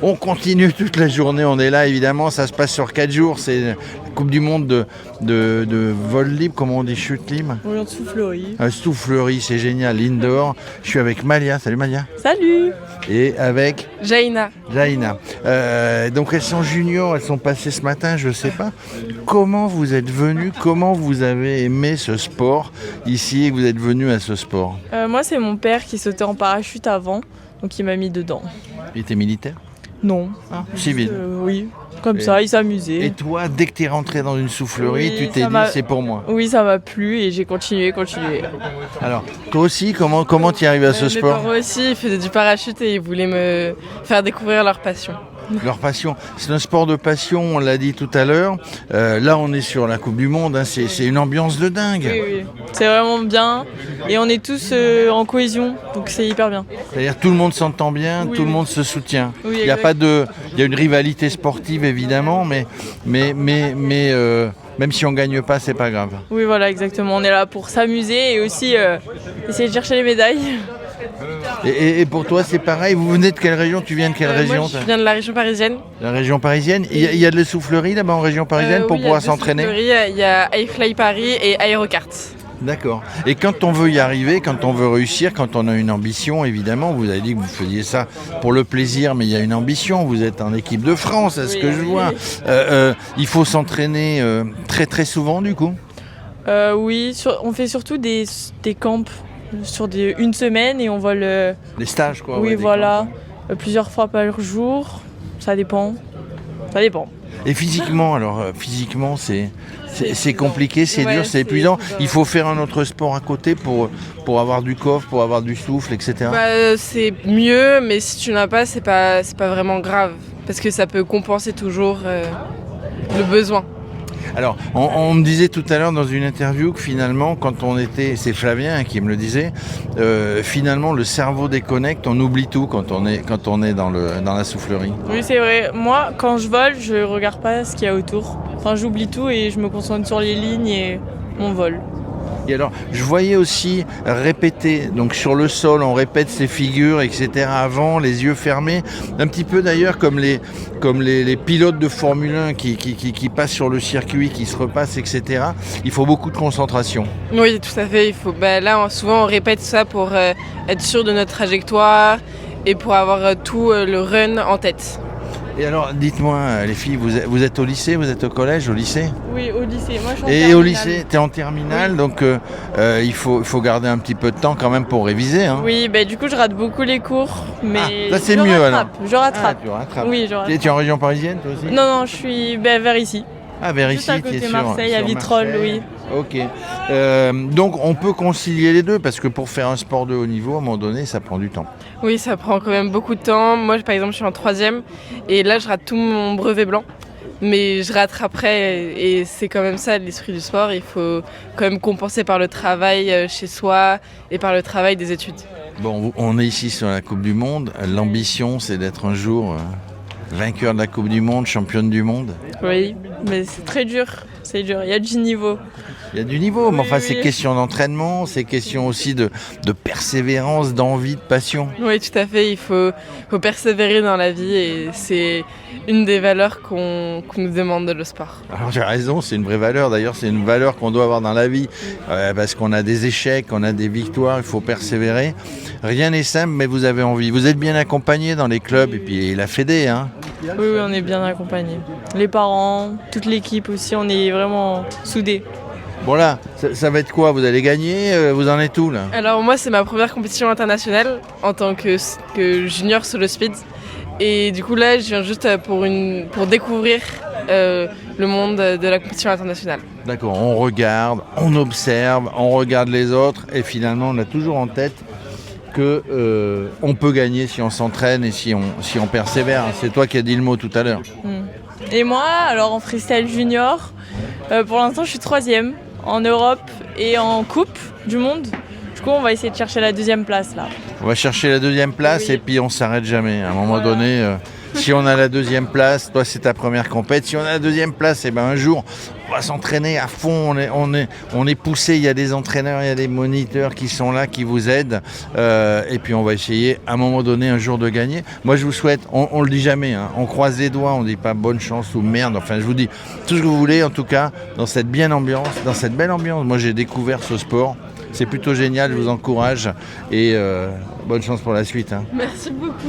On continue toute la journée, on est là évidemment, ça se passe sur 4 jours, c'est la Coupe du Monde de vol libre, comment on dit, chute libre. Oui, en soufflerie. Soufflerie, c'est génial, indoor. Je suis avec Malia, salut Malia. Salut. Et avec Jaina. Jaina. Donc elles sont juniors, elles sont passées ce matin, je sais pas. Comment vous êtes venus, comment vous avez aimé ce sport ici et que vous êtes venus à ce sport? Moi, c'est mon père qui sautait en parachute avant, donc il m'a mis dedans. Il était militaire? Non. Civil. Oui, comme ça, il s'amusait. Et toi, dès que tu es rentré dans une soufflerie, Oui, tu t'es ça dit m'a- c'est pour moi. Oui, ça m'a plu et j'ai continué. Alors, toi aussi, comment tu es arrivé à ce Mes sport? parents aussi, ils faisaient du parachute et ils voulaient me faire découvrir leur passion. Leur passion. C'est un sport de passion, on l'a dit tout à l'heure. Là, on est sur la Coupe du Monde, hein, c'est une ambiance de dingue. Oui. C'est vraiment bien et on est tous en cohésion, donc c'est hyper bien. C'est-à-dire tout le monde s'entend bien, Oui, tout le oui. monde se soutient. Oui, Il y a exact. pas de, il y a une rivalité sportive évidemment, mais même si on gagne pas, c'est pas grave. Oui, voilà, exactement. On est là pour s'amuser et aussi essayer de chercher les médailles. Et pour toi, c'est pareil. Vous venez de quelle région? Tu viens de quelle région? Moi, je viens de la région parisienne. La région parisienne. Il y a de la soufflerie là-bas en région parisienne pour Oui, pouvoir il y a deux s'entraîner. souffleries. Il y a iFly Paris et Aérocart. D'accord. Et quand on veut y arriver, quand on veut réussir, quand on a une ambition, évidemment, vous avez dit que vous faisiez ça pour le plaisir, mais il y a une ambition. Vous êtes en équipe de France, à ce Oui. que je vois. Il faut s'entraîner très très souvent, du coup. Oui, on fait surtout des camps sur une semaine et on vole. Les stages, quoi. Oui, ouais, des voilà, camps. plusieurs fois par jour. Ça dépend. Et physiquement, alors, physiquement, c'est compliqué, c'est Ouais, dur, c'est c'est épuisant. épuisant. Il faut faire un autre sport à côté pour avoir du coffre, pour avoir du souffle, etc. C'est mieux, mais si tu n'as pas, c'est pas vraiment grave. Parce que ça peut compenser toujours le besoin. Alors, on me disait tout à l'heure dans une interview que finalement, quand on était, c'est Flavien qui me le disait, finalement le cerveau déconnecte, on oublie tout quand on est dans la soufflerie. Oui, c'est vrai. Moi, quand je vole, je regarde pas ce qu'il y a autour. Enfin, j'oublie tout et je me concentre sur les lignes et mon vol. Et alors, je voyais aussi répéter, donc sur le sol, on répète ces figures, etc. avant, les yeux fermés, un petit peu d'ailleurs comme les pilotes de Formule 1 qui passent sur le circuit, qui se repassent, etc. Il faut beaucoup de concentration. Oui, tout à fait. Là, souvent, on répète ça pour être sûr de notre trajectoire et pour avoir tout le run en tête. Et alors, dites-moi, les filles, vous êtes au lycée, vous êtes au collège, au lycée? Oui, au lycée. Moi, je suis en Et terminale. au lycée, tu es en terminale, donc il faut garder un petit peu de temps quand même pour réviser. Hein. Oui, du coup, je rate beaucoup les cours, mais là, c'est je mieux, rattrape. Je Ah, rattrape. tu rattrapes. Oui, je rattrape. Tu es en région parisienne, toi aussi? Non, je suis vers ici. Ah, vers Juste ici, à tu côté es Marseille, à Vitrolles, oui. Ok. Donc, on peut concilier les deux, parce que pour faire un sport de haut niveau, à un moment donné, ça prend du temps. Oui, ça prend quand même beaucoup de temps. Moi, par exemple, je suis en 3e et là, je rate tout mon brevet blanc. Mais je rattraperai et c'est quand même ça l'esprit du sport. Il faut quand même compenser par le travail chez soi et par le travail des études. Bon, on est ici sur la Coupe du Monde. L'ambition, c'est d'être un jour vainqueur de la Coupe du Monde, championne du monde. Oui, mais c'est très dur. C'est dur. Il y a du niveau. Il y a du niveau, mais Oui, enfin, oui. c'est question d'entraînement, c'est question aussi de persévérance, d'envie, de passion. Oui, tout à fait. Il faut persévérer dans la vie et c'est une des valeurs qu'on nous demande de le sport. Alors j'ai raison, c'est une vraie valeur. D'ailleurs, c'est une valeur qu'on doit avoir dans la vie parce qu'on a des échecs, on a des victoires, il faut persévérer. Rien n'est simple, mais vous avez envie. Vous êtes bien accompagné dans les clubs et puis la Fédé, hein. Oui, on est bien accompagnés. Les parents, toute l'équipe aussi, on est vraiment soudés. Bon là, ça va être quoi? Vous allez gagner? Vous en êtes où là? Alors moi, c'est ma première compétition internationale en tant que junior solo speed. Et du coup là, je viens juste pour découvrir le monde de la compétition internationale. D'accord, on regarde, on observe, on regarde les autres et finalement on a toujours en tête que on peut gagner si on s'entraîne et si on persévère. C'est toi qui as dit le mot tout à l'heure. Et moi, alors en freestyle junior, pour l'instant je suis 3e en Europe et en Coupe du Monde. Du coup, on va essayer de chercher la 2e place là. On va chercher la 2e place Oui. et puis on s'arrête jamais. À un moment Voilà. donné, Si on a la deuxième place, toi c'est ta première compète. Si on a la deuxième place, et ben un jour on va s'entraîner à fond. On est poussé. Il y a des entraîneurs, il y a des moniteurs qui sont là, qui vous aident. Et puis on va essayer à un moment donné un jour de gagner. Moi je vous souhaite, on le dit jamais, hein, on croise les doigts, on dit pas bonne chance ou merde. Enfin je vous dis tout ce que vous voulez en tout cas dans cette belle ambiance. Moi j'ai découvert ce sport. C'est plutôt génial. Je vous encourage et bonne chance pour la suite. Hein. Merci beaucoup.